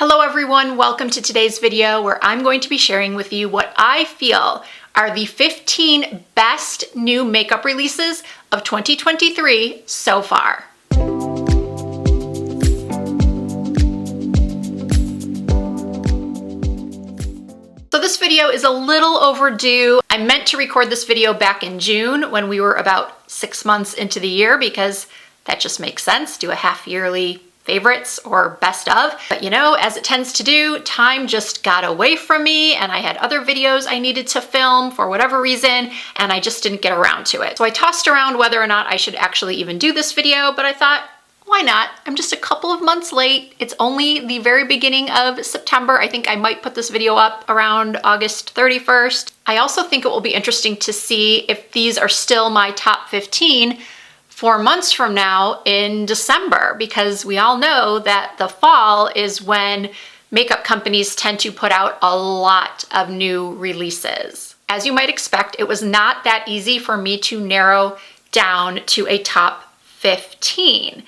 Hello everyone, welcome to today's video where I'm going to be sharing with you what I feel are the 15 best new makeup releases of 2023 so far. So this video is a little overdue. I meant to record this video back in June when we were about 6 months into the year because that just makes sense, do a half yearly favorites or best of. But you know, as it tends to do, time just got away from me and I had other videos I needed to film for whatever reason and I just didn't get around to it. So I tossed around whether or not I should actually even do this video, but I thought, why not? I'm just a couple of months late. It's only the very beginning of September. I think I might put this video up around August 31st. I also think it will be interesting to see if these are still my top 15 4 months from now in December, because we all know that the fall is when makeup companies tend to put out a lot of new releases. As you might expect, it was not that easy for me to narrow down to a top 15.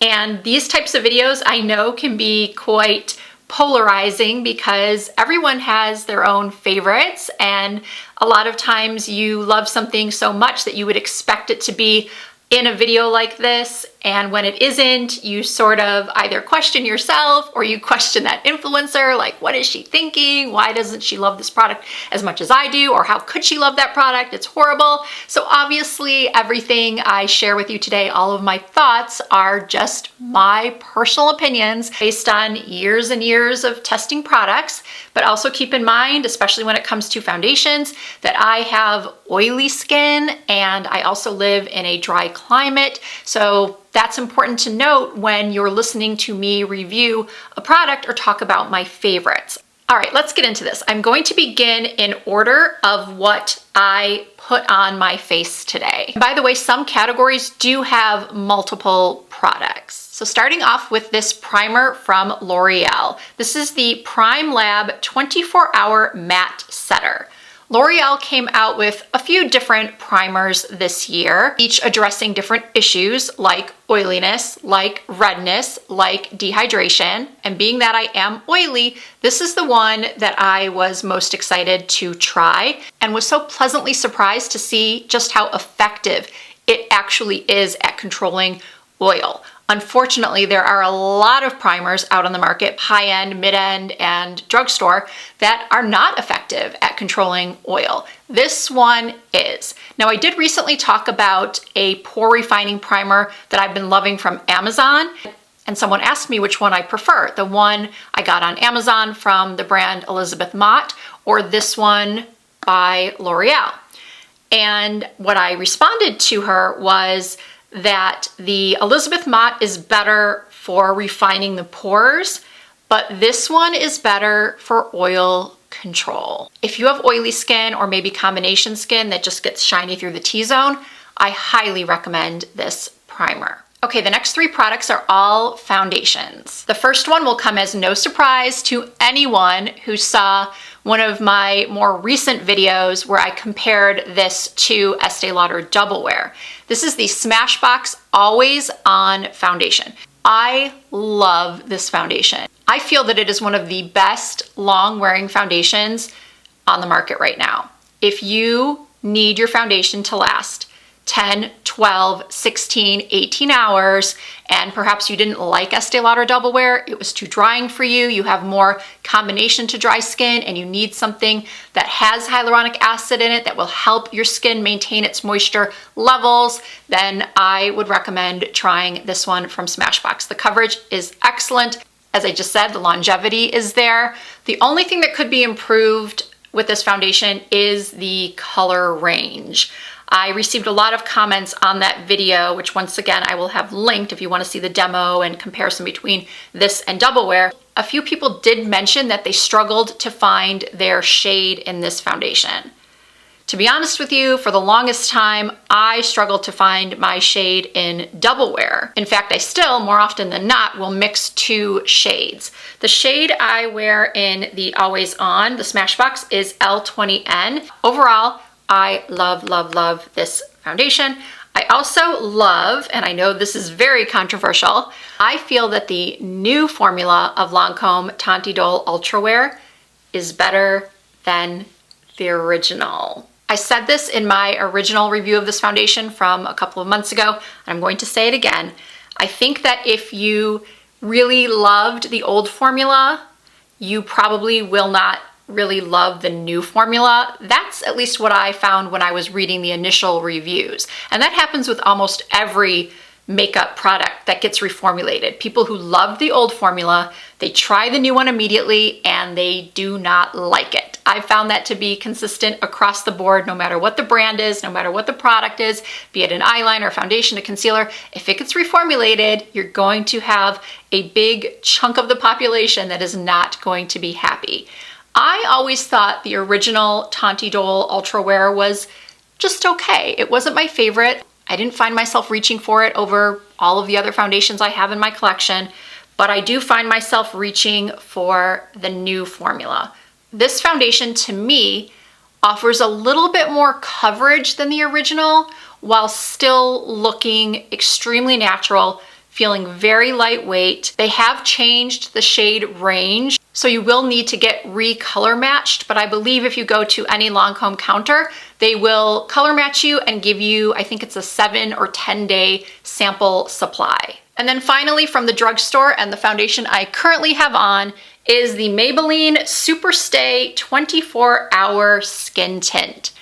And these types of videos I know can be quite polarizing because everyone has their own favorites, and a lot of times you love something so much that you would expect it to be in a video like this, and when it isn't, you sort of either question yourself or you question that influencer, like, what is she thinking? Why doesn't she love this product as much as I do? Or how could she love that product? It's horrible. So obviously everything I share with you today, all of my thoughts are just my personal opinions based on years and years of testing products. But also keep in mind, especially when it comes to foundations, that I have oily skin and I also live in a dry climate. So that's important to note when you're listening to me review a product or talk about my favorites. All right, let's get into this. I'm going to begin in order of what I put on my face today. By the way, some categories do have multiple products. So starting off with this primer from L'Oreal. This is the Prime Lab 24-Hour Matte Setter. L'Oreal came out with a few different primers this year, each addressing different issues like oiliness, like redness, like dehydration. And being that I am oily, this is the one that I was most excited to try and was so pleasantly surprised to see just how effective it actually is at controlling oil. Unfortunately, there are a lot of primers out on the market, high-end, mid-end, and drugstore, that are not effective at controlling oil. This one is. Now, I did recently talk about a pore refining primer that I've been loving from Amazon, and someone asked me which one I prefer, the one I got on Amazon from the brand Elizabeth Mott, or this one by L'Oreal. And what I responded to her was that the Elizabeth Mott is better for refining the pores, but this one is better for oil control. If you have oily skin or maybe combination skin that just gets shiny through the T-zone, I highly recommend this primer. Okay, the next 3 products are all foundations. The first one will come as no surprise to anyone who saw one of my more recent videos where I compared this to Estee Lauder Double Wear. This is the Smashbox Always On Foundation. I love this foundation. I feel that it is one of the best long-wearing foundations on the market right now. If you need your foundation to last 10, 12, 16, 18 hours, and perhaps you didn't like Estee Lauder Double Wear, it was too drying for you, you have more combination to dry skin, and you need something that has hyaluronic acid in it that will help your skin maintain its moisture levels, then I would recommend trying this one from Smashbox. The coverage is excellent. As I just said, the longevity is there. The only thing that could be improved with this foundation is the color range. I received a lot of comments on that video, which once again I will have linked if you want to see the demo and comparison between this and Double Wear. A few people did mention that they struggled to find their shade in this foundation. To be honest with you, for the longest time, I struggled to find my shade in Double Wear. In fact, I still, more often than not, will mix 2 shades. The shade I wear in the Always On, the Smashbox, is L20N. Overall, I love, love, love this foundation. I also love, and I know this is very controversial, I feel that the new formula of Lancome Tanti Dole Ultra Wear is better than the original. I said this in my original review of this foundation from a couple of months ago, and I'm going to say it again. I think that if you really loved the old formula, you probably will not really love the new formula. That's at least what I found when I was reading the initial reviews. And that happens with almost every makeup product that gets reformulated. People who love the old formula, they try the new one immediately and they do not like it. I found that to be consistent across the board, no matter what the brand is, no matter what the product is, be it an eyeliner, foundation, a concealer. If it gets reformulated, you're going to have a big chunk of the population that is not going to be happy. I always thought the original Tanti Dole Ultra Wear was just okay. It wasn't my favorite. I didn't find myself reaching for it over all of the other foundations I have in my collection, but I do find myself reaching for the new formula. This foundation, to me, offers a little bit more coverage than the original while still looking extremely natural, feeling very lightweight. They have changed the shade range, so you will need to get recolor matched, but I believe if you go to any Lancome counter, they will color match you and give you, I think it's a 7 or 10 day sample supply. And then finally, from the drugstore, and the foundation I currently have on, is the Maybelline Super Stay 24-Hour Skin Tint.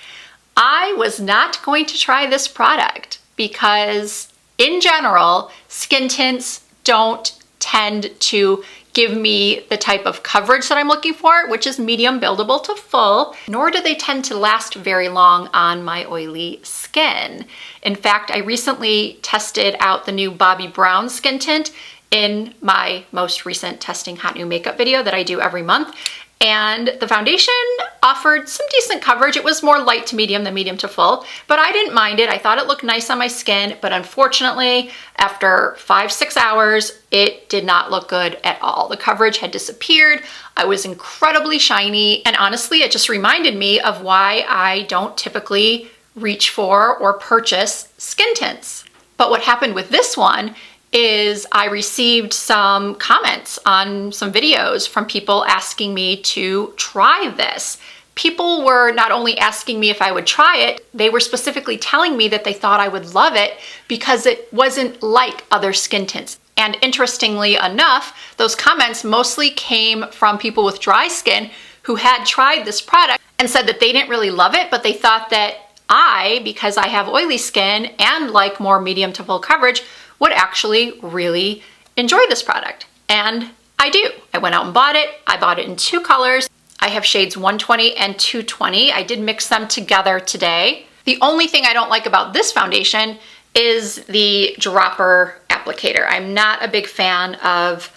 I was not going to try this product because in general, skin tints don't tend to give me the type of coverage that I'm looking for, which is medium buildable to full, nor do they tend to last very long on my oily skin. In fact, I recently tested out the new Bobbi Brown skin tint in my most recent Testing Hot New Makeup video that I do every month. And the foundation offered some decent coverage. It was more light to medium than medium to full, but I didn't mind it. I thought it looked nice on my skin, but unfortunately, after 5-6 hours, it did not look good at all. The coverage had disappeared. I was incredibly shiny, and honestly, it just reminded me of why I don't typically reach for or purchase skin tints. But what happened with this one is I received some comments on some videos from people asking me to try this. People were not only asking me if I would try it, they were specifically telling me that they thought I would love it because it wasn't like other skin tints. And interestingly enough, those comments mostly came from people with dry skin who had tried this product and said that they didn't really love it, but they thought that I, because I have oily skin and like more medium to full coverage, would actually really enjoy this product. And I do. I went out and bought it. I bought it in 2 colors. I have shades 120 and 220. I did mix them together today. The only thing I don't like about this foundation is the dropper applicator. I'm not a big fan of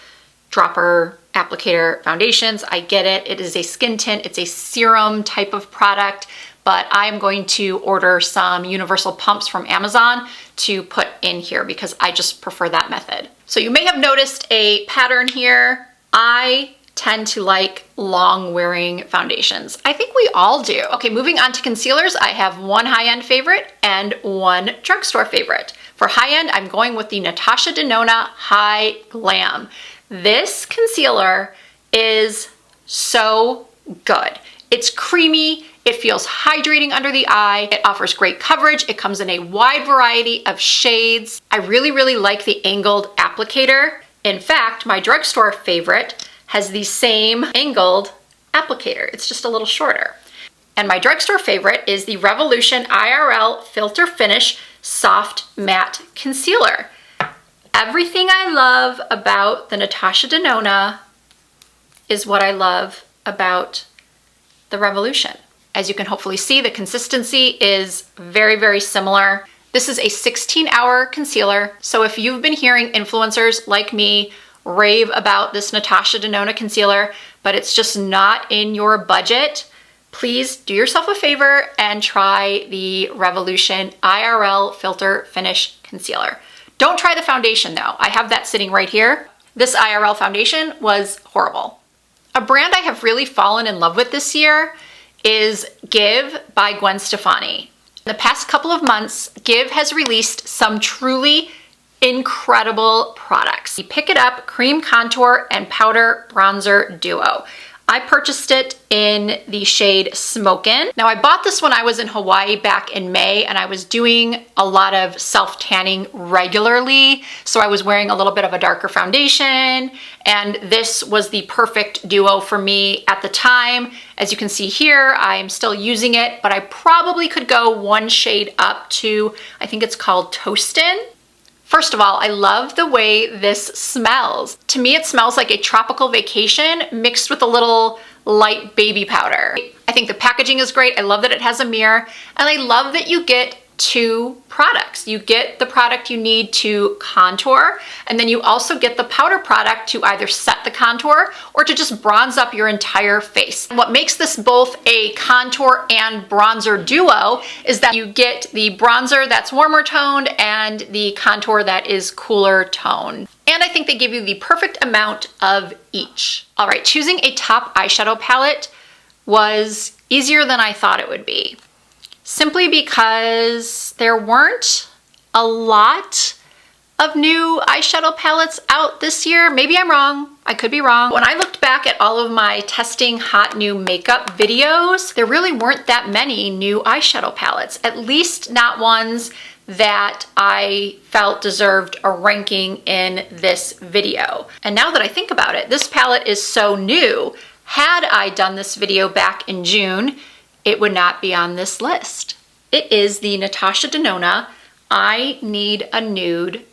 dropper applicator foundations. I get it. It is a skin tint. It's a serum type of product, but I'm going to order some universal pumps from Amazon to put in here because I just prefer that method. So you may have noticed a pattern here. I tend to like long wearing foundations. I think we all do. Okay, moving on to concealers, I have one high-end favorite and one drugstore favorite. For high-end, I'm going with the Natasha Denona High Glam. This concealer is so good. It's creamy, it feels hydrating under the eye, it offers great coverage, it comes in a wide variety of shades. I really like the angled applicator. In fact, my drugstore favorite has the same angled applicator. It's just a little shorter. And my drugstore favorite is the Revolution IRL Filter Finish Soft Matte Concealer. Everything I love about the Natasha Denona is what I love about the Revolution. As you can hopefully see, the consistency is very similar. This is a 16-hour concealer, so if you've been hearing influencers like me rave about this Natasha Denona concealer, but it's just not in your budget, please do yourself a favor and try the Revolution IRL Filter Finish Concealer. Don't try the foundation though. I have that sitting right here. This IRL foundation was horrible. A brand I have really fallen in love with this year is Give by Gwen Stefani. The past couple of months, Give has released some truly incredible products. You Pick It Up Cream Contour and Powder Bronzer Duo. I purchased it in the shade Smokin'. Now I bought this when I was in Hawaii back in May and I was doing a lot of self-tanning regularly. So I was wearing a little bit of a darker foundation and this was the perfect duo for me at the time. As you can see here, I'm still using it, but I probably could go one shade up to, I think it's called Toastin'. First of all, I love the way this smells. To me, it smells like a tropical vacation mixed with a little light baby powder. I think the packaging is great. I love that it has a mirror, and I love that you get two products. You get the product you need to contour, and then you also get the powder product to either set the contour or to just bronze up your entire face. What makes this both a contour and bronzer duo is that you get the bronzer that's warmer toned and the contour that is cooler toned. And I think they give you the perfect amount of each. All right, choosing a top eyeshadow palette was easier than I thought it would be. Simply because there weren't a lot of new eyeshadow palettes out this year. Maybe I'm wrong. I could be wrong. When I looked back at all of my testing hot new makeup videos, there really weren't that many new eyeshadow palettes, at least not ones that I felt deserved a ranking in this video. And now that I think about it, this palette is so new. Had I done this video back in June, it would not be on this list. It is the Natasha Denona I Need a Nude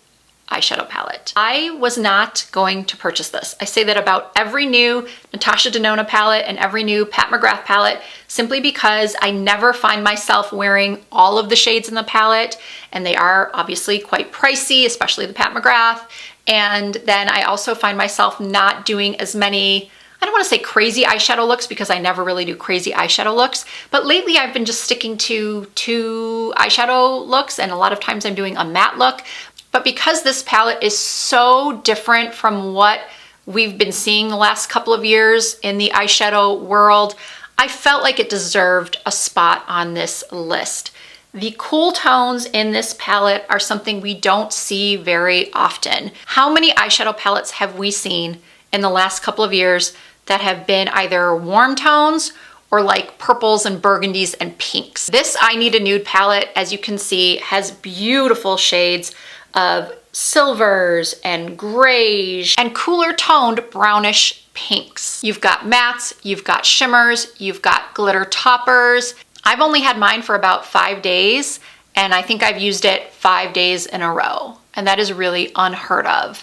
eyeshadow palette. I was not going to purchase this. I say that about every new Natasha Denona palette and every new Pat McGrath palette simply because I never find myself wearing all of the shades in the palette, and they are obviously quite pricey, especially the Pat McGrath. And then I also find myself not doing as many, I don't want to say crazy eyeshadow looks because I never really do crazy eyeshadow looks, but lately I've been just sticking to 2 eyeshadow looks, and a lot of times I'm doing a matte look. But because this palette is so different from what we've been seeing the last couple of years in the eyeshadow world, I felt like it deserved a spot on this list. The cool tones in this palette are something we don't see very often. How many eyeshadow palettes have we seen in the last couple of years that have been either warm tones or like purples and burgundies and pinks? This I Need a Nude palette, as you can see, has beautiful shades of silvers and grays and cooler toned brownish pinks. You've got mattes, you've got shimmers, you've got glitter toppers. I've only had mine for about 5 days, and I think I've used it 5 days in a row. And that is really unheard of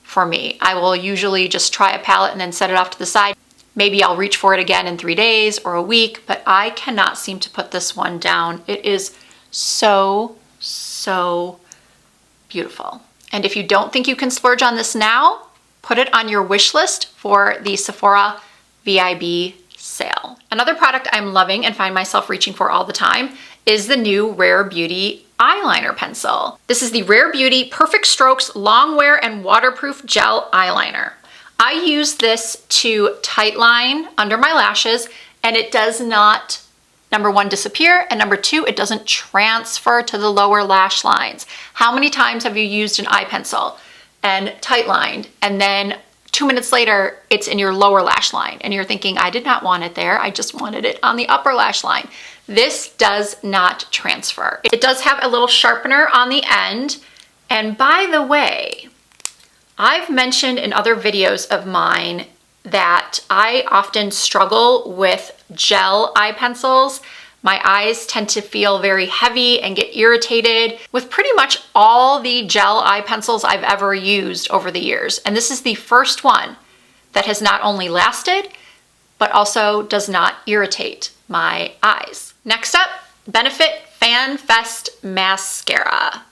for me. I will usually just try a palette and then set it off to the side. Maybe I'll reach for it again in 3 days or a week, but I cannot seem to put this one down. It is so, so beautiful. And if you don't think you can splurge on this now, put it on your wish list for the Sephora VIB sale. Another product I'm loving and find myself reaching for all the time is the new Rare Beauty eyeliner pencil. This is the Rare Beauty Perfect Strokes Long Wear and Waterproof Gel Eyeliner. I use this to tightline under my lashes, and it does not, number 1, disappear, and number 2, it doesn't transfer to the lower lash lines. How many times have you used an eye pencil and tightlined, and then 2 minutes later, it's in your lower lash line, and you're thinking, I did not want it there, I just wanted it on the upper lash line. This does not transfer. It does have a little sharpener on the end, and by the way, I've mentioned in other videos of mine that I often struggle with gel eye pencils. My eyes tend to feel very heavy and get irritated with pretty much all the gel eye pencils I've ever used over the years. And this is the first one that has not only lasted, but also does not irritate my eyes. Next up, Benefit Fan Fest Mascara.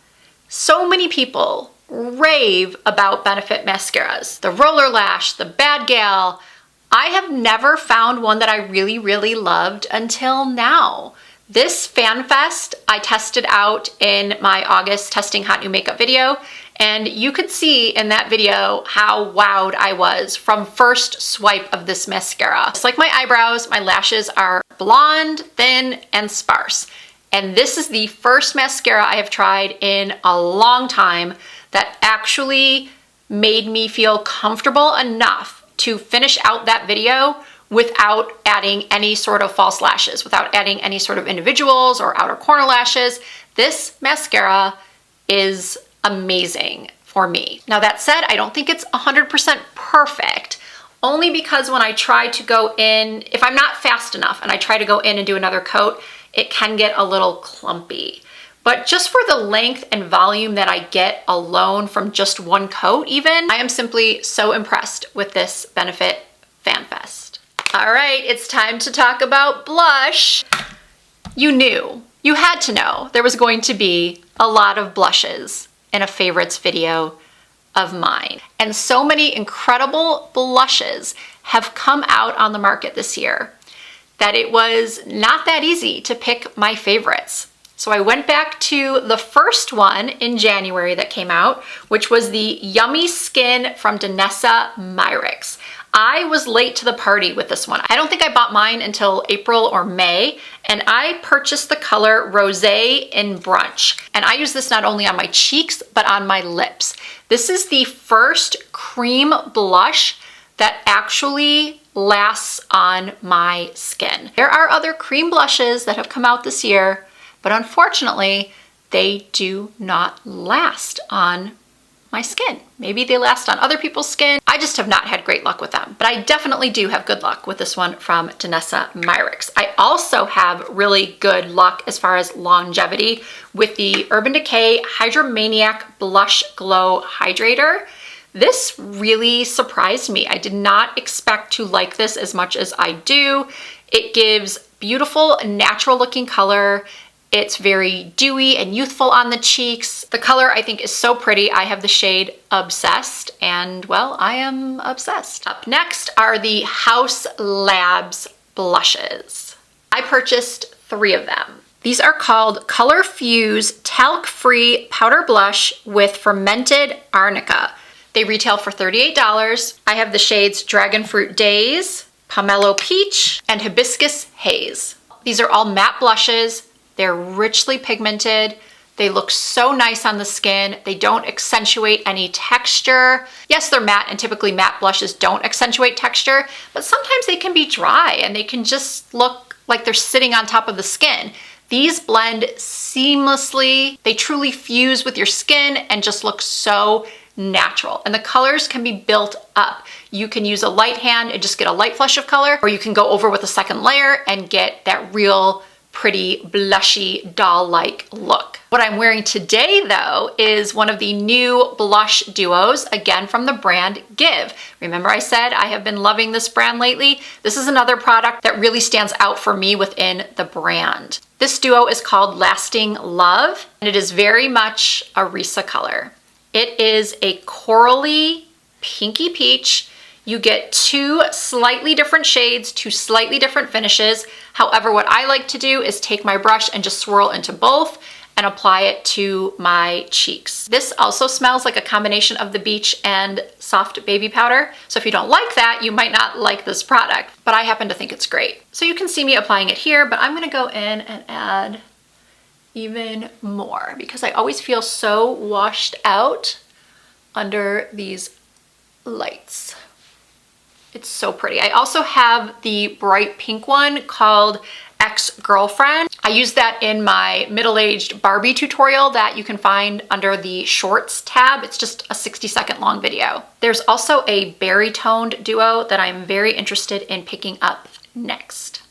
So many people rave about Benefit mascaras. The Roller Lash, the Bad Gal. I have never found one that I really, really loved until now. This Fan Fest I tested out in my August testing hot new makeup video, and you could see in that video how wowed I was from first swipe of this mascara. It's like my eyebrows, my lashes are blonde, thin, and sparse. And this is the first mascara I have tried in a long time that actually made me feel comfortable enough to finish out that video without adding any sort of false lashes, without adding any sort of individuals or outer corner lashes. This mascara is amazing for me. Now that said, I don't think it's 100% perfect, only because when I try to go in, if I'm not fast enough and I try to go in and do another coat, it can get a little clumpy. But just for the length and volume that I get alone from just one coat even, I am simply so impressed with this Benefit FanFest. All right, it's time to talk about blush. You knew, you had to know there was going to be a lot of blushes in a favorites video of mine. And so many incredible blushes have come out on the market this year that it was not that easy to pick my favorites. So I went back to the first one in January that came out, which was the Yummy Skin from Danessa Myricks. I was late to the party with this one. I don't think I bought mine until April or May, and I purchased the color Rosé in Brunch. And I use this not only on my cheeks, but on my lips. This is the first cream blush that actually lasts on my skin. There are other cream blushes that have come out this year, but unfortunately, they do not last on my skin. Maybe they last on other people's skin. I just have not had great luck with them, but I definitely do have good luck with this one from Danessa Myricks. I also have really good luck as far as longevity with the Urban Decay Hydromaniac Blush Glow Hydrator. This really surprised me. I did not expect to like this as much as I do. It gives beautiful, natural looking color. It's very dewy and youthful on the cheeks. The color I think is so pretty. I have the shade Obsessed, and well, I am obsessed. Up next are the Haus Labs blushes. I purchased 3 of them. These are called Color Fuse Talc-Free Powder Blush with Fermented Arnica. They retail for $38. I have the shades Dragon Fruit Daze, Pomelo Peach, and Hibiscus Haze. These are all matte blushes. They're richly pigmented. They look so nice on the skin. They don't accentuate any texture. Yes, they're matte, and typically matte blushes don't accentuate texture, but sometimes they can be dry and they can just look like they're sitting on top of the skin. These blend seamlessly. They truly fuse with your skin and just look so natural. And the colors can be built up. You can use a light hand and just get a light flush of color, or you can go over with a second layer and get that real pretty blushy doll-like look. What I'm wearing today though is one of the new blush duos, again from the brand Give. Remember I said I have been loving this brand lately? This is another product that really stands out for me within the brand. This duo is called Lasting Love, and it is very much a Risa color. It is a corally pinky peach. You get 2 slightly different shades, 2 slightly different finishes. However, what I like to do is take my brush and just swirl into both and apply it to my cheeks. This also smells like a combination of the beach and soft baby powder. So if you don't like that, you might not like this product, but I happen to think it's great. So you can see me applying it here, but I'm gonna go in and add even more because I always feel so washed out under these lights. It's so pretty. I also have the bright pink one called Ex-Girlfriend. I used that in my middle-aged Barbie tutorial that you can find under the Shorts tab. It's just a 60-second long video. There's also a berry-toned duo that I'm very interested in picking up next.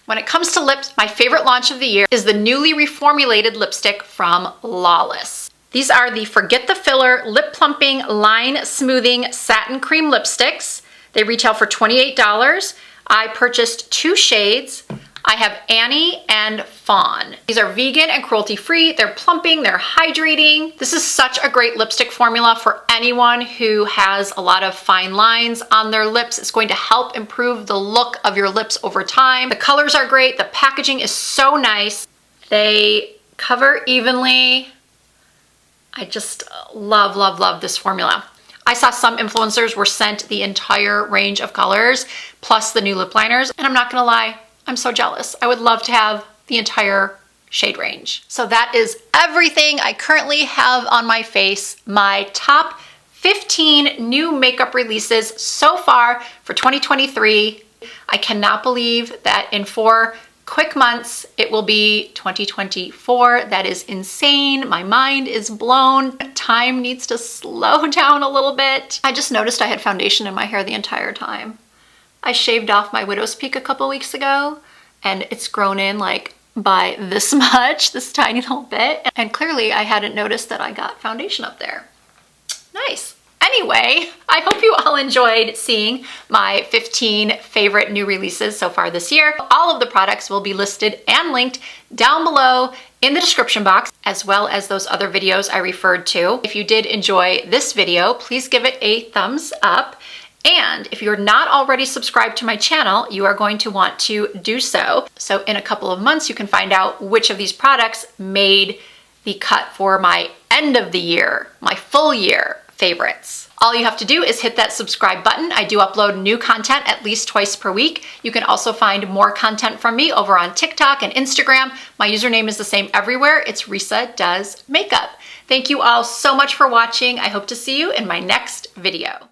When it comes to lips, my favorite launch of the year is the newly reformulated lipstick from Lawless. These are the Forget the Filler Lip Plumping Line Smoothing Satin Cream Lipsticks. They retail for $28. I purchased 2 shades. I have Annie and Fawn. These are vegan and cruelty-free. They're plumping, they're hydrating. This is such a great lipstick formula for anyone who has a lot of fine lines on their lips. It's going to help improve the look of your lips over time. The colors are great. The packaging is so nice. They cover evenly. I just love, love, love this formula. I saw some influencers were sent the entire range of colors plus the new lip liners, and I'm not gonna lie, I'm so jealous. I would love to have the entire shade range. So that is everything I currently have on my face. My top 15 new makeup releases so far for 2023. I cannot believe that in 4 quick months, it will be 2024. That is insane. My mind is blown. Time needs to slow down a little bit. I just noticed I had foundation in my hair the entire time. I shaved off my widow's peak a couple weeks ago, and it's grown in like by this much, this tiny little bit. And clearly I hadn't noticed that I got foundation up there. Nice. Anyway, I hope you all enjoyed seeing my 15 favorite new releases so far this year. All of the products will be listed and linked down below in the description box, as well as those other videos I referred to. If you did enjoy this video, please give it a thumbs up. And if you're not already subscribed to my channel, you are going to want to do so. So in a couple of months, you can find out which of these products made the cut for my end of the year, my full year favorites. All you have to do is hit that subscribe button. I do upload new content at least twice per week. You can also find more content from me over on TikTok and Instagram. My username is the same everywhere. It's Risa Does Makeup. Thank you all so much for watching. I hope to see you in my next video.